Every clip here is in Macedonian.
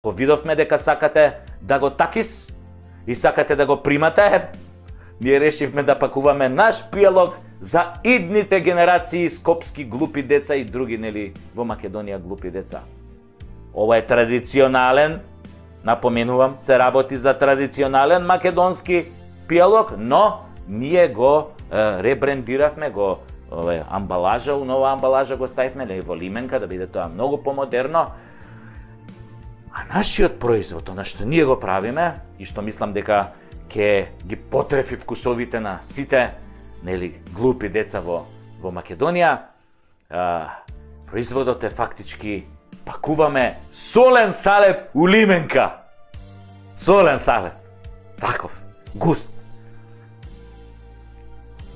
Ако видовме дека сакате да го такис и сакате да го примате, ние решивме да пакуваме наш пијалок за идните генерации скопски глупи деца и други, нели, во Македонија глупи деца. Ова е традиционален, напоменувам, се работи за традиционален македонски пијалок, но ние го ребрендиравме, го амбалажа, у нова амбалажа го ставивме во лименка да биде тоа многу помодерно. А нашиот производ, она што ние го правиме и што мислам дека ќе ги потрефи вкусовите на сите, нели, глупи деца во Македонија, производот е фактички пакуваме солен салеп у лименка. Солен салеп. Таков, густ.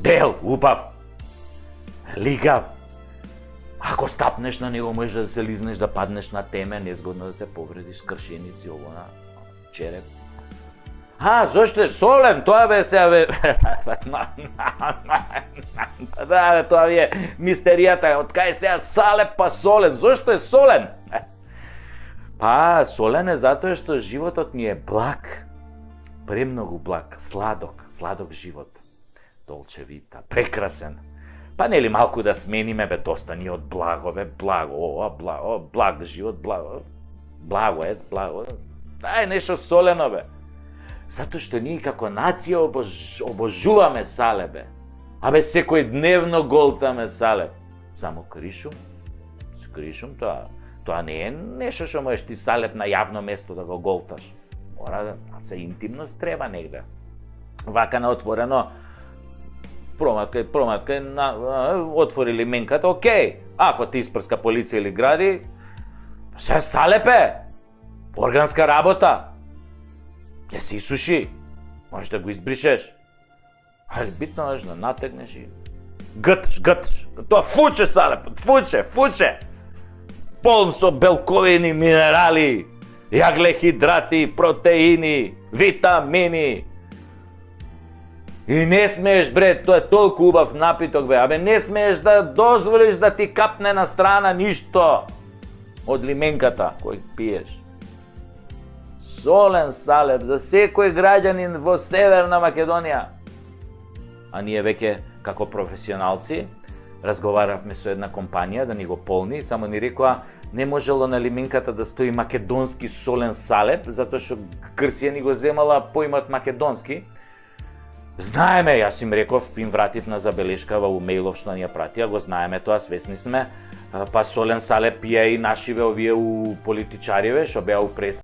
Бел, убав. Лигав. Ако стапнеш на него, можеш да се лизнеш, да паднеш на теме, незгодно да се повредиш, кршеници, ово на череп. Зошто е солен? Тоа бе сега бе... Да, тоа ви е мистеријата. Од кај сега салеп па солен? Зошто е солен? Па, солен е затоа што животот ни е благ. Премногу благ, сладок живот. Долче вита, прекрасен. Па нели малку да смениме, бе, доста ни од благо, бе, благо, благ живот, благо. Дај нешто солено, бе. Затоа што ние како нација обожуваме салеп, бе. Абе, секој дневно голтаме салеп. Само кришум, тоа не е нешто што можеш ти салеп на јавно место да го голташ. Мора да се интимност треба негде. Вака на отворено, проматка, отвори лименката, окей. Ако ти испрска полиција или гради, се салепе, органска работа. Ќе се исуши, можеш да го избришеш. Али битно можеш да натегнеш и гъташ. Тоа фуче салепот, фуче. Полн со белковини, минерали, јаглехидрати, протеини, витамини. И не смееш, бре, тоа е толку убав напиток, бе. Абе, не смееш да дозволиш да ти капне на страна ништо од лименката кој пиеш. Солен салеп за секој граѓанин во Северна Македонија. А ние веќе, како професионалци, разговаравме со една компанија да ни го полни, само ни рекоа не можело на лименката да стои македонски солен салеп, затоа што Грција ни го земала поимот македонски. Знаеме, јас им реков, им вратив на забелешка во мејлов што ни ја пратија, го знаеме тоа, свесни сме. Па солен салеп пија и нашиве овие у политичариве, што беа у прес